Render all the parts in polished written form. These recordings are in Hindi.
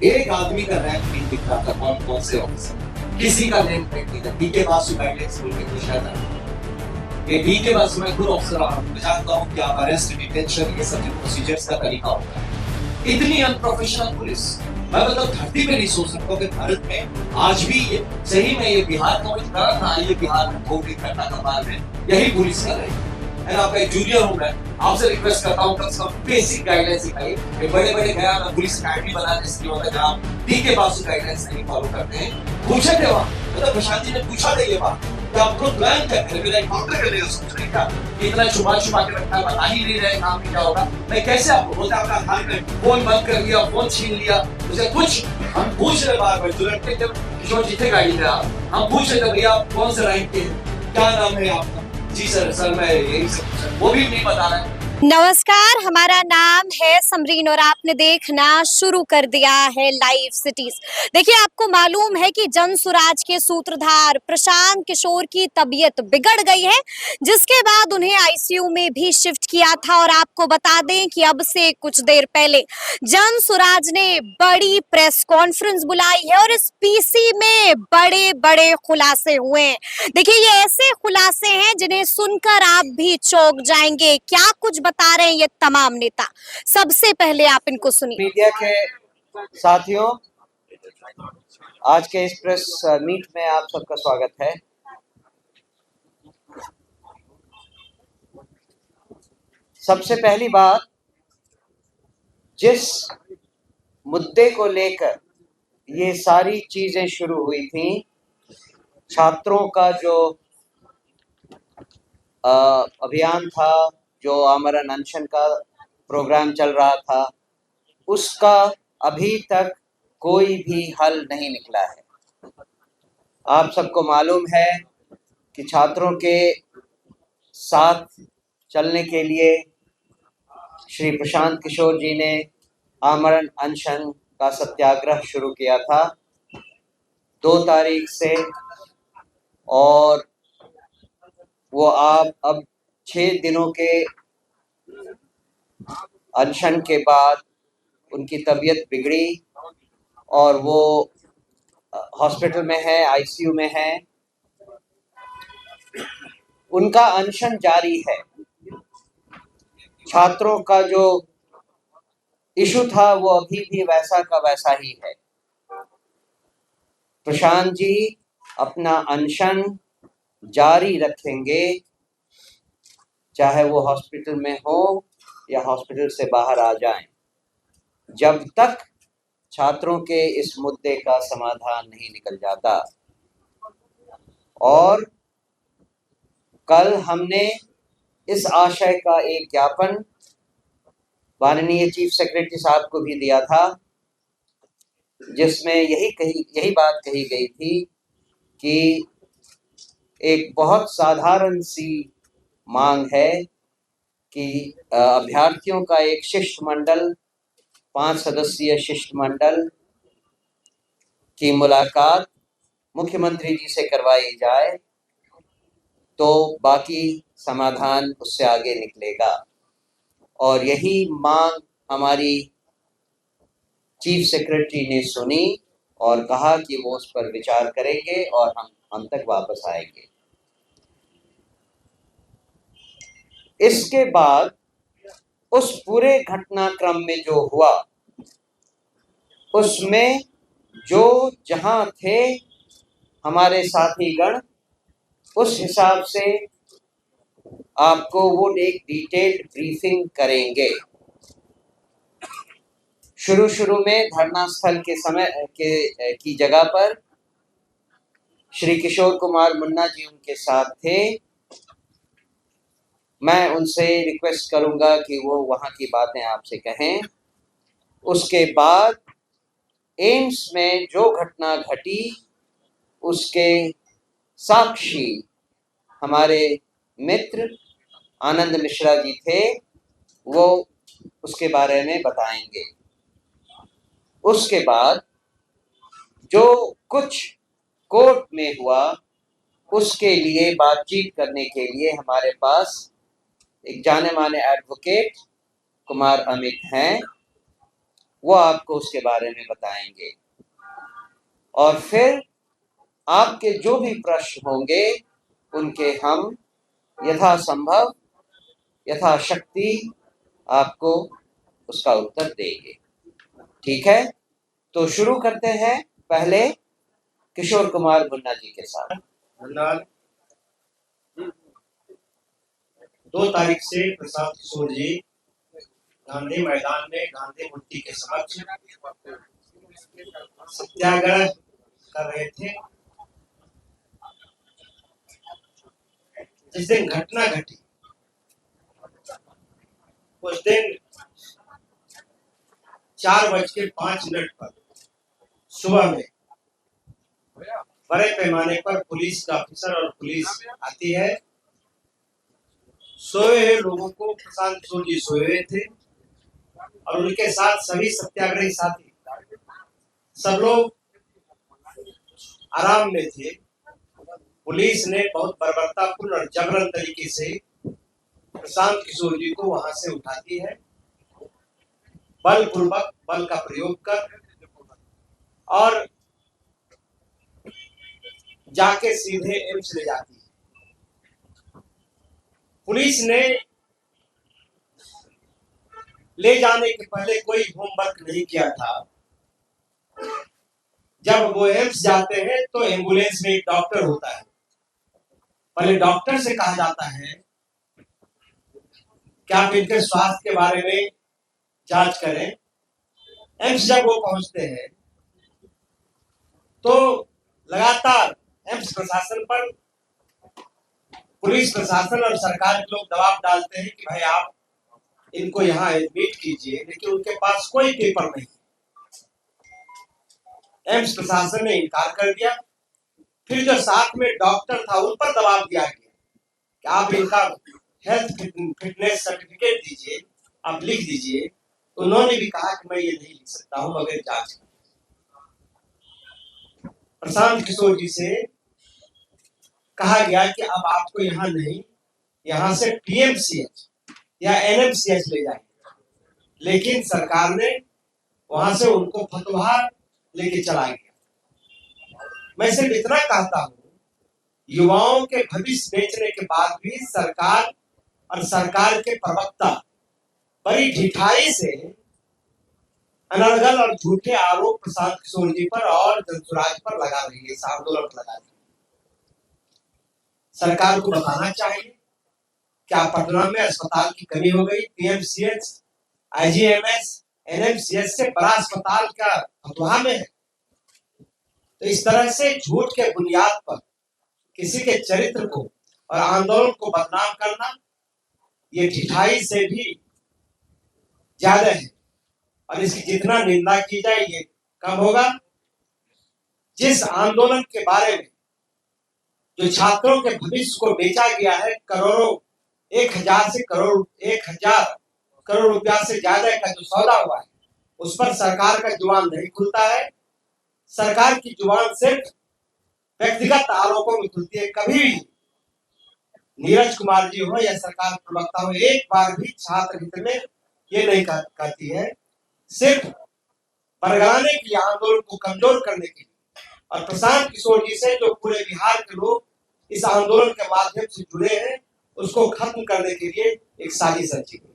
एक आदमी का रैंक नहीं दिख रहा था, कौन कौन से ऑफिसर, किसी का नेम प्लेट नहीं था। डीके बासु गाइडेंस बोल के कुछ था, ये डीके बासु में खुद ऑफिसर मैं जानता हूँ कि आप अरेस्ट, डिटेंशन, ये सब प्रोसीजर्स का तरीका होता है। इतनी अनप्रोफेशनल पुलिस मैं मतलब धरती पे नहीं सोच सकता कि भारत में आज भी ये सही में ये बिहार का वही तरह था, ये बिहार में कोविड घटना का बाद में यही पुलिस कर रही है ना। आपका एक जूनियर हूँ मैं, आपसे रिक्वेस्ट करता हूँ कम से कम बेसिक गाइडलाइंस सिखाइए। बड़े बड़े गया मैं पुलिस अकेडमी बनाने से होता जहाँ डीके बासु गाइडलाइंस नहीं फॉलो करते हैं। पूछे थे वहाँ मतलब प्रशांत जी ने पूछा था ये बात कि आपको प्लान क्या है, मेरा काउंटर करने का सोच रहे क्या, इतना छुपा छुपा के रखा है, बता ही नहीं रहे काम क्या होगा। मैं कैसे आपको बोलते आपका आधार में फोन बंद कर लिया, फोन छीन लिया, मुझे कुछ हम पूछ रहे बार बार तुरंत जब किशोर जी थे गाड़ी में हम पूछ रहे थे भैया आप कौन से रैंक के, क्या नाम है आपका? जी सर मैं यही सब, वो भी नहीं बता रहे। नमस्कार, हमारा नाम है समरीन और आपने देखना शुरू कर दिया है लाइव सिटीज। देखिए, आपको मालूम है कि जन सुराज के सूत्रधार प्रशांत किशोर की तबीयत बिगड़ गई है, जिसके बाद उन्हें आईसीयू में भी शिफ्ट किया था। और आपको बता दें कि अब से कुछ देर पहले जन सुराज ने बड़ी प्रेस कॉन्फ्रेंस बुलाई है और इस पीसी में बड़े बड़े खुलासे हुए हैं। देखिए, ये ऐसे खुलासे हैं जिन्हें सुनकर आप भी चौंक जाएंगे। क्या कुछ बता रहे हैं ये तमाम नेता, सबसे पहले आप इनको सुनिए। मीडिया के साथियों, आज के इस प्रेस मीट में आप सबका स्वागत है। सबसे पहली बात, जिस मुद्दे को लेकर ये सारी चीजें शुरू हुई थी, छात्रों का जो अभियान था, जो आमरण अनशन का प्रोग्राम चल रहा था, उसका अभी तक कोई भी हल नहीं निकला है। आप सबको मालूम है कि छात्रों के साथ चलने के लिए श्री प्रशांत किशोर जी ने आमरण अनशन का सत्याग्रह शुरू किया था 2 तारीख से, और वो आप अब 6 दिनों के अनशन के बाद उनकी तबीयत बिगड़ी और वो हॉस्पिटल में है, आईसीयू में है। उनका अनशन जारी है। छात्रों का जो इशू था वो अभी भी वैसा का वैसा ही है। प्रशांत जी अपना अनशन जारी रखेंगे, चाहे वो हॉस्पिटल में हो या हॉस्पिटल से बाहर आ जाएं, जब तक छात्रों के इस मुद्दे का समाधान नहीं निकल जाता। और कल हमने इस आशय का एक ज्ञापन माननीय चीफ सेक्रेटरी साहब को भी दिया था, जिसमें यही बात कही गई थी कि एक बहुत साधारण सी मांग है कि अभ्यर्थियों का एक शिष्टमंडल, 5 सदस्यीय शिष्टमंडल की मुलाकात मुख्यमंत्री जी से करवाई जाए, तो बाकी समाधान उससे आगे निकलेगा। और यही मांग हमारी चीफ सेक्रेटरी ने सुनी और कहा कि वो उस पर विचार करेंगे और हम तक वापस आएंगे। इसके बाद उस पूरे घटनाक्रम में जो हुआ, उसमें जो जहां थे हमारे साथीगण, उस हिसाब से आपको वो एक डिटेल्ड ब्रीफिंग करेंगे। शुरू में धरना स्थल के समय की जगह पर श्री किशोर कुमार मुन्ना जी उनके साथ थे। मैं उनसे रिक्वेस्ट करूंगा कि वो वहां की बातें आपसे कहें। उसके बाद एम्स में जो घटना घटी, उसके साक्षी हमारे मित्र आनंद मिश्रा जी थे, वो उसके बारे में बताएंगे। उसके बाद जो कुछ कोर्ट में हुआ, उसके लिए बातचीत करने के लिए हमारे पास एक जाने माने एडवोकेट कुमार अमित हैं। वो आपको उसके बारे में बताएंगे। और फिर आपके जो भी प्रश्न होंगे उनके हम यथासंभव यथाशक्ति आपको उसका उत्तर देंगे। ठीक है, तो शुरू करते हैं पहले किशोर कुमार मुन्ना जी के साथ। धन्यवाद। 2 तारीख से प्रशांत किशोर जी गांधी मैदान में गांधी मूर्ति के समक्ष सत्याग्रह कर रहे थे। जिस दिन घटना घटी उस दिन 4:05 पर सुबह में बड़े पैमाने पर पुलिस का अफसर और पुलिस आती है। सोए हुए लोगों को प्रशांत किशोर जी सोए हुए थे और उनके साथ सभी सत्याग्रही साथी सब लोग आराम में थे। पुलिस ने बहुत बर्बरतापूर्ण और जबरन तरीके से प्रशांत किशोर जी को वहां से उठाती है, बलपूर्वक बल का प्रयोग कर, और जाके सीधे एम्स ले जाती है। पुलिस ने ले जाने के पहले कोई होमवर्क नहीं किया था। जब वो एम्स जाते हैं तो एम्बुलेंस में एक डॉक्टर होता है। पहले डॉक्टर से कहा जाता है कि आप इनके स्वास्थ्य के बारे में जांच करें। एम्स जब वो पहुंचते हैं तो लगातार एम्स प्रशासन पर पुलिस प्रशासन और सरकार के लोग दबाव डालते हैं कि भाई आप इनको यहाँ एडमिट कीजिए, लेकिन उनके पास कोई पेपर नहीं। एम्स प्रशासन ने इनकार कर दिया। फिर जो साथ में डॉक्टर था उन पर दबाव दिया गया कि आप इनका हेल्थ फिटनेस सर्टिफिकेट दीजिए, आप लिख दीजिए। तो उन्होंने भी कहा कि मैं ये नहीं लिख सकता हूं मगर जांच कर। प्रशांत किशोर जी से कहा गया कि अब आपको यहाँ नहीं, यहाँ से पीएमसीएच या एनएमसीएच ले जाएंगे, लेकिन सरकार ने वहां से उनको फतवा लेके चला गया। मैं सिर्फ इतना कहता हूं, युवाओं के भविष्य बेचने के बाद भी सरकार और सरकार के प्रवक्ता बड़ी ढिठाई से अनर्गल और झूठे आरोप प्रशांत किशोर जी पर और जनसुराज पर लगा रही है, इस आंदोलन पर लगा रही है। सरकार को बताना चाहिए क्या पटना में अस्पताल की कमी हो गई? पीएमसीएच, आईजीएमएस, एनएमसीएच से बड़ा अस्पताल क्या फतवा में है? तो इस तरह से झूठ के बुनियाद पर किसी के चरित्र को और आंदोलन को बदनाम करना ये ढिठाई से भी ज्यादा है, और इसकी जितना निंदा की जाए ये कम होगा। जिस आंदोलन के बारे में जो छात्रों के भविष्य को बेचा गया है, करोड़ों 1000 करोड़ रुपया से ज्यादा का जो सौदा हुआ है, उस पर सरकार का जुबान नहीं खुलता है। सरकार की जुबान सिर्फ व्यक्तिगत आरोपों में खुलती है। कभी भी नीरज कुमार जी हो या सरकार प्रवक्ता हो, एक बार भी छात्र हित में ये नहीं कहती है। सिर्फ बरगलाने के लिए, आंदोलन को कमजोर करने के लिए, और प्रशांत किशोर जी से जो पूरे बिहार के लोग इस आंदोलन के माध्यम से जुड़े हैं, उसको खत्म करने के लिए एक साजिश रची गई।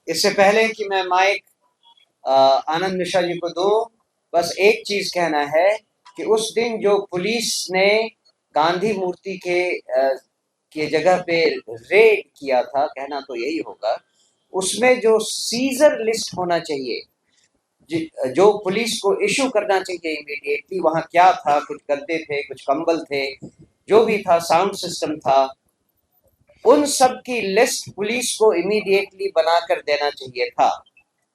इससे पहले कि मैं माइक आनंद मिश्रा जी को दूं, बस एक चीज कहना है कि उस दिन जो पुलिस ने गांधी मूर्ति के जगह पे रेड किया था, कहना तो यही होगा, उसमें जो सीजर लिस्ट होना चाहिए, जो पुलिस को इशू करना चाहिए इमीडिएटली, वहां क्या था? कुछ गद्दे थे, कुछ कंबल थे, जो भी था, साउंड सिस्टम था, उन सब की लिस्ट पुलिस को इमीडिएटली बनाकर देना चाहिए था।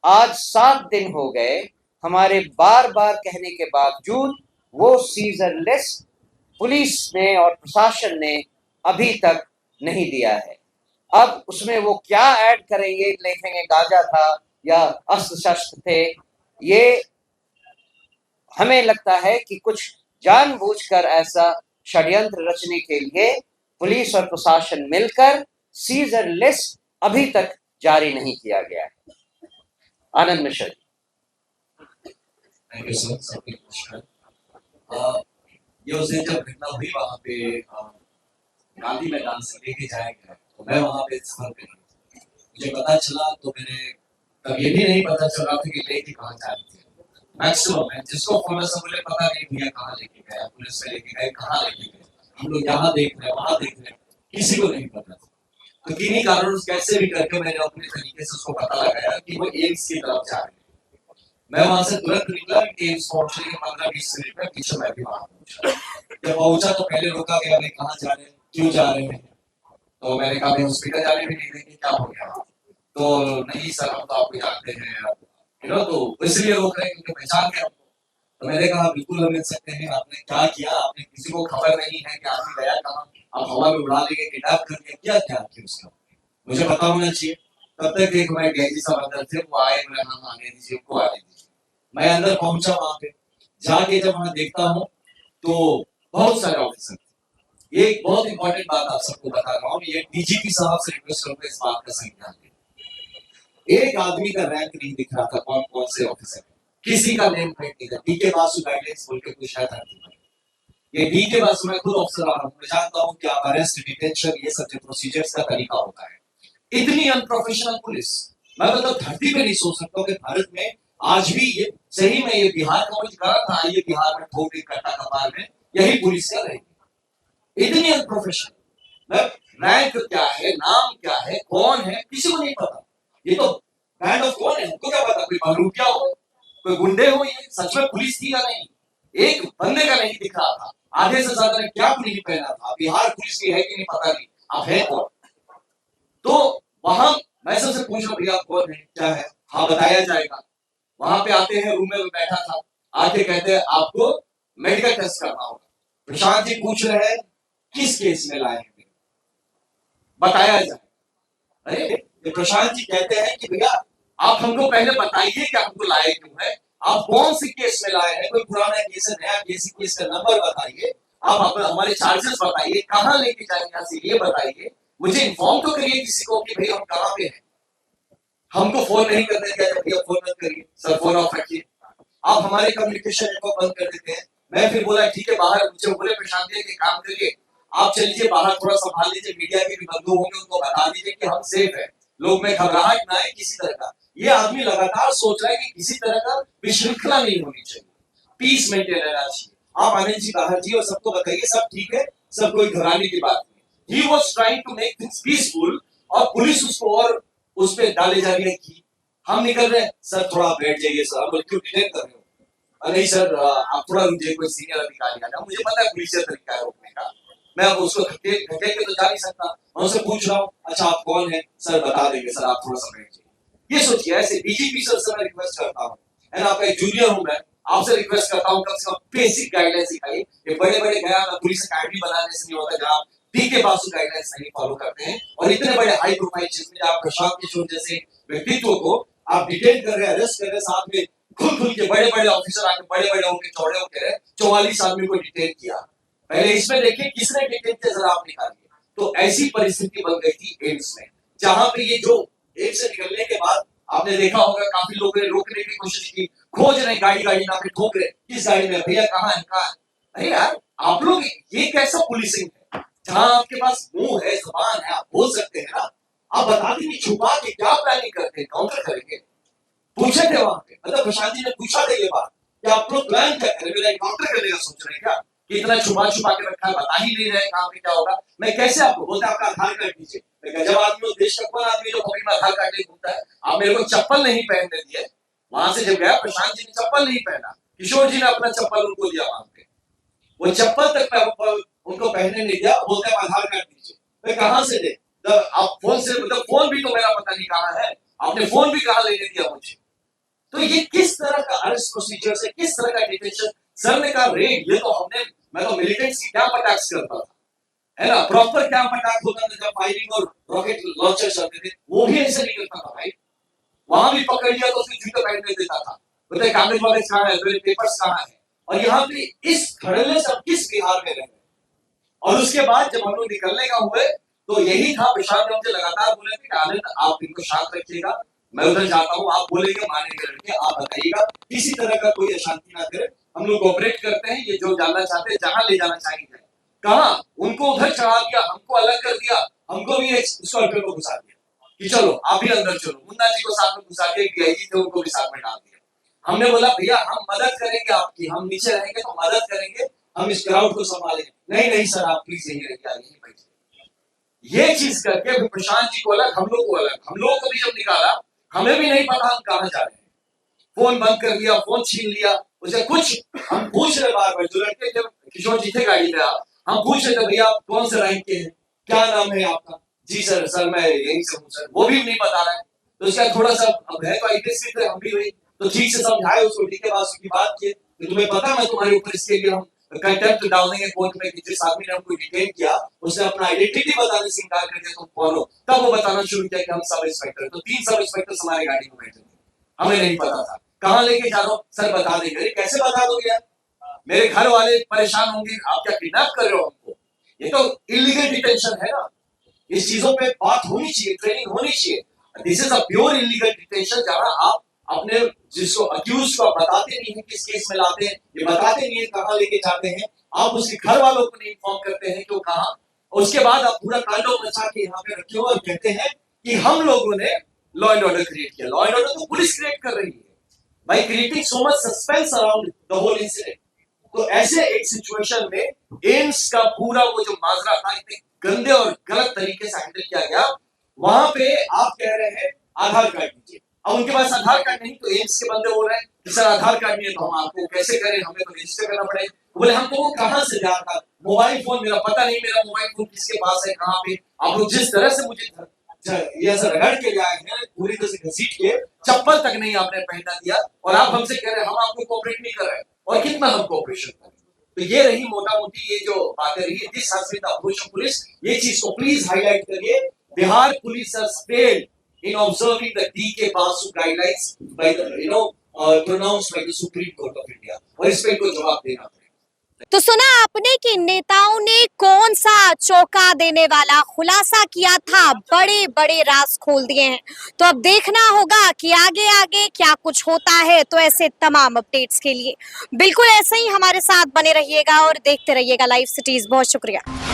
आज 7 दिन हो गए, हमारे बार बार कहने के बावजूद वो सीजर लिस्ट पुलिस ने और प्रशासन ने अभी तक नहीं दिया है। अब उसमें वो क्या ऐड करेंगे, लिखेंगे गांजा था या अस्त्र शस्त्र थे, ये हमें लगता है कि कुछ जानबूझकर ऐसा षड्यंत्र रचने के लिए पुलिस और प्रशासन मिलकर सीजर लिस्ट अभी तक जारी नहीं किया गया है। आनंद Mishra ji. Thank you sir, सबके नमस्कार। ये उस दिन जब घटना हुई वहाँ पे गांधी मैदान से लेके जाया गया, तो मैं वहाँ पे सफर पे था। मुझे पता चला तो मैंने तब ये भी नहीं पता चला था कि लेके कहाँ जा रहे थे। मैक्सिमम है जिसको फोन से मुझे पता नहीं भैया कहाँ लेके गया, पुलिस में लेके गए, कहाँ लेके गए, हम लोग यहाँ देख रहे हैं वहाँ देख रहे हैं, किसी को नहीं पता था। तो किन्हीं कारणों से कैसे भी करके मैंने अपने तरीके से उसको पता लगाया कि वो एम्स की तरफ जा रहे हैं। मैं वहां से तुरंत निकला, एम्स पहुंचने के 15-20 मिनट में पीछे मैं भी वहां पहुंचा। जब पहुंचा तो पहले रोका गया, भाई कहाँ जा रहे हैं, क्यों जा रहे हैं? तो मैंने कहा भाई हॉस्पिटल जाने भी नहीं देंगे, क्या हो गया? तो नहीं सर हम तो आपको जानते हैं, तो इसलिए रोक रहे हैं क्योंकि पहचान गए हमको। तो मैंने कहा बिल्कुल हम मिल सकते हैं, आपने क्या किया, आपने किसी को खबर नहीं है कि आदमी गया कहाँ, आप हवा में उड़ा लेंगे, किडनैप कर लिया, क्या क्या किया उसका, मुझे पता होना चाहिए। तब तक एक हमारे डीआईजी साहब अंदर थे, वो आए, बोले हाँ आने दीजिए, उनको आने दीजिए। मैं अंदर पहुंचा, वहां पे जाके जब वहां देखता हूँ तो बहुत सारे ऑफिसर थे। ये एक बहुत इंपॉर्टेंट बात आप सबको बता रहा हूँ, ये डीजीपी साहब से रिक्वेस्ट करूंगा इस बात का सही ध्यान दें। एक आदमी का रैंक नहीं दिख रहा था, कौन कौन से ऑफिसर, किसी का नेम प्लेट नहीं था। डीके बासु गाइडलाइंस बोल के कुछ है था, ये डीके बासु, मैं खुद ऑफिसर रहा हूँ, मैं जानता हूँ कि आप अरेस्ट, डिटेंशन, ये सब जो प्रोसीजर्स का तरीका होता है। इतनी अनप्रोफेशनल पुलिस, मैं मतलब धरती पे नहीं सोच सकता हूँ कि भारत में आज भी ये सही में, ये बिहार का मुझे कहा था, ये बिहार में ठोक एक कट्टा कपाल में यही पुलिस का रहेगी। इतनी अनप्रोफेशनल, रैंक क्या है, नाम क्या है, कौन है, किसी को नहीं पता। ये तो बैंड ऑफ कौन है, हमको क्या पता, कोई बहरूपिया हो, कोई गुंडे हो, ये सच में पुलिस थी या नहीं, एक बंदे का नहीं दिख रहा था। आधे से ज्यादा ने क्या नहीं पहना था, बिहार पुलिस की है कि नहीं पता नहीं, आप है कौन? तो वहां मैं सबसे पूछ रहा हूँ भैया कौन है, क्या है, हाँ बताया जाएगा। वहां पे आते हैं, रूम में बैठा था, आके कहते हैं आपको मेडिकल टेस्ट करना होगा। प्रशांत जी पूछ रहे हैं किस केस में लाए हैं, बताया जाए। अरे ये प्रशांत जी कहते हैं कि भैया आप हमको पहले बताइए कि हमको लाए क्यों है, आप कौन सी केस में लाए हैं, कोई पुराना केस है, नया केस, केस का नंबर बताइए, आप हमारे चार्जेस बताइए, कहाँ लेके जाएंगे यहाँ से ये बताइए, मुझे इन्फॉर्म तो करिए किसी को कि भाई हम कहाँ पे हैं। हमको फोन नहीं करने दिया, भैया फोन मत करिए सर, फोन ऑफ रखिए। आप हमारे कम्युनिकेशन को बंद कर देते हैं। मैं फिर बोला ठीक है, बाहर मुझे बोले प्रशांत जी के काम करिए, आप चलिए बाहर थोड़ा संभाल लीजिए, मीडिया के भी बंधु होंगे उनको बता दीजिए कि हम सेफ है, लोग में घबराहट ना है किसी तरह का। ये आदमी लगातार सोच रहा है कि किसी तरह का विशृंखला नहीं होनी चाहिए, पीस मेंटेन रहना चाहिए। आप आनंद जी बाहर जी और सबको बताइए सब ठीक है, सब कोई घबराने की बात नहीं। He was trying to make things peaceful और पुलिस उसको और उस पे डाले जा रही है कि हम निकल रहे हैं, सर थोड़ा बैठ जाइए सर, बोल क्यों डिटेन कर रहे हो? नहीं सर आप थोड़ा रुकिए, कोई सीनियर अधिकारी आ जाए, मुझे पता है पुलिस का तरीका है रोकने का, मैं अब उसको धकेल के तो जा नहीं सकता। मैं उससे पूछ रहा हूँ अच्छा आप कौन है, सर बता देंगे सर, आप थोड़ा सा बैठ जाइए। ये सोचिए, ऐसे डीजीपी सर से मैं रिक्वेस्ट करता हूँ, है ना, आपका एक जूनियर हूँ मैं, आपसे रिक्वेस्ट करता हूँ कम से कम बेसिक गाइडलाइंस सिखाइए। ये बड़े बड़े गया मैं पुलिस अकेडमी बनाने से नहीं होता जहाँ डीके बासु गाइडलाइंस नहीं फॉलो करते हैं, और इतने बड़े हाई प्रोफाइल जिसमें आप प्रशांत किशोर जैसे व्यक्तित्व को आप डिटेन कर रहे हैं, अरेस्ट कर रहे हैं, साथ में खुल के बड़े बड़े ऑफिसर आके बड़े बड़े होंगे, चौड़े होकर 44 आदमी को डिटेन किया। पहले इसमें देखिए किसने डिटेन किया, जरा आप निकालिए। तो ऐसी परिस्थिति बन गई थी एम्स में, जहां पे ये जो एम्स से निकलने के बाद आपने देखा होगा काफी लोगों ने रोकने की कोशिश की, खोज रहे गाड़ी गाड़ी ना पे ठोक रहे, किस गाड़ी में भैया कहाँ है कहाँ है। अरे यार आप लोग ये कैसा पुलिसिंग है, जहां आपके पास मुंह है, जुबान है, आप बोल सकते हैं ना, आप बताते नहीं, छुपा के क्या प्लानिंग करते हैं, काउंटर करेंगे। पूछे थे वहां पे, मतलब प्रशांत जी ने पूछा था ये बात कि आप लोग प्लान क्या करें, मेरा काउंटर करने का सोच रहे हैं क्या, कि इतना छुपा छुपा के रखा है, बता ही नहीं रहे कहाँ पे क्या होगा। मैं कैसे आपको बोलते आपका आधार कार्ड दीजिए, जब आदमी उस देश का कौन आदमी जो पॉकेट में आधार कार्ड नहीं घूमता है, आप मेरे को चप्पल नहीं पहनने दिए। वहां से जब गया प्रशांत जी ने चप्पल नहीं पहना, किशोर जी ने अपना चप्पल उनको दिया, वहां पे वो चप्पल तक उनको पहनने नहीं दिया, बोलते आप आधार कार्ड दीजिए। मैं कहाँ से दे, आप फोन से, मतलब फोन भी तो मेरा पता नहीं कहाँ है, आपने फोन भी कहाँ लेने दिया मुझे। तो ये किस तरह का अरेस्ट प्रोसीजर से, किस तरह का डिटेंशन। सर ने कहा रेड, ये तो हमने, मैं तो मिलिटेंट्स की कैंप अटैक्स करता था, है ना, प्रॉपर कैंप अटैक होता था जब फायरिंग और रॉकेट लॉन्चर चलते थे, वो भी ऐसे नहीं करता था भाई। वहां भी पकड़ लिया तो उसके जूते पहनने देता था, बताइए कागज वागज कहाँ है, मेरे पेपर्स कहाँ है। और यहाँ पे इस धड़ल्ले से किस बिहार में रहे। और उसके बाद जब हम लोग निकलने का हुए तो यही था, प्रशांत ने मुझे लगातार बोले थे कि आनंद आप इनको शांत रखिएगा, मैं उधर जाता हूँ, आप बोलेंगे मानेंगे लड़के, आप बताइएगा, किसी तरह का कोई अशांति ना करे। हम लोग कोऑपरेट करते हैं, ये जो जानना चाहते हैं जहां ले जाना चाहेंगे। कहा उनको उधर चढ़ा दिया, हमको अलग कर दिया, हमको भी एक स्कॉर्पियो को घुसा दिया कि चलो आप भी अंदर चलो। मुन्ना जी को साथ में घुसा दिया, डीआईजी थे उनको भी साथ में डाल दिया। हमने बोला भैया हम मदद करेंगे आपकी, हम नीचे रहेंगे तो मदद करेंगे, हम इस क्राउड को संभालेंगे। नहीं नहीं सर आप प्लीज यही रहिए, यही बैठिए। ये चीज करके फिर प्रशांत जी को अलग, हम लोग को अलग। हम लोग को भी जब निकाला, हमें भी नहीं पता हम कहां जा रहे हैं। फोन बंद कर दिया, फोन छीन लिया, उसे कुछ हम पूछ रहे बार बार, जो लड़के जब किशोर जी थे गाड़ी में, हम पूछ रहे थे भैया आप कौन से रैंक के हैं, क्या नाम है आपका? जी सर, सर मैं यही से हूँ सर। वो भी नहीं बता रहा है। तो उसका थोड़ा सा अब है तो आईपीएस थे, हम भी हुई तो ठीक से समझाए उसको, ठीक है बात की बात किए तो तुम्हें पता मैं तुम्हारे ऊपर इसके लिए हम कंटेम्प्ट डाल देंगे कोर्ट में कि जिस आदमी ने हमको डिटेन किया उसने अपना आइडेंटिटी बताने से इनकार कर दिया, तुम कौन हो? तब वो बताना शुरू किया कि हम सब इंस्पेक्टर। तो 3 सब इंस्पेक्टर हमारे गाड़ी में बैठे थे, हमें नहीं पता था कहाँ लेके जा रहा हूँ। सर बता देंगे। कैसे बता दोगे यार, मेरे घर वाले परेशान होंगे, आप क्या किडनैप कर रहे हो हमको? ये तो इलीगल डिटेंशन है ना। इस चीजों पे बात होनी चाहिए, ट्रेनिंग होनी चाहिए। This is a pure illegal detention, जहां आप अपने जिसको अक्यूज को बताते नहीं है किस केस में लाते हैं, ये बताते नहीं है कहां लेके जाते हैं, आप उसके घर वालों को नहीं इन्फॉर्म करते हैं कि वो कहां। उसके बाद आप पूरा तांडव मचा के यहाँ पे रखे हो और कहते हैं कि हम लोगों ने लॉ एंड ऑर्डर क्रिएट किया। लॉ एंड ऑर्डर तो पुलिस क्रिएट कर रही है by creating so much suspense around the whole incident। तो ऐसे एक सिचुएशन में एम्स का पूरा वो जो माजरा था इतने गंदे और गलत तरीके से हैंडल किया गया। वहां पे आप कह रहे हैं आधार कार्ड दीजिए, अब उनके पास आधार कार्ड नहीं, तो एम्स के बंदे बोल रहे हैं कि सर आधार कार्ड नहीं है तो हम आपको कैसे करें, हमें तो रजिस्टर करना पड़ेगा। बोले हमको वो कहां से दिया था, मोबाइल फोन मेरा पता नहीं, मेरा मोबाइल फोन किसके पास है, कहां पे। आप लोग जिस तरह से मुझे ये ऐसा रगड़ के लाए हैं, पूरी तरह से घसीट के, चप्पल तक नहीं आपने पहना दिया, और आप हमसे कह रहे हैं हम आपको कोऑपरेट नहीं कर रहे हैं। और कितना हम कोऑपरेशन करें? तो ये रही मोटा मोटी ये जो बातें रही, this has been the approach of police. ये चीज को प्लीज हाईलाइट करिए। Bihar police has failed in observing the DK Basu guidelines by the pronounced by the Supreme Court of India, और इस पे इनको जवाब देना पड़ेगा। तो सुना आपने कि नेताओं ने कौन सा चौंका देने वाला खुलासा किया था, बड़े बड़े राज खोल दिए हैं। तो अब देखना होगा कि आगे आगे क्या कुछ होता है। तो ऐसे तमाम अपडेट्स के लिए बिल्कुल ऐसे ही हमारे साथ बने रहिएगा और देखते रहिएगा लाइव सिटीज। बहुत शुक्रिया।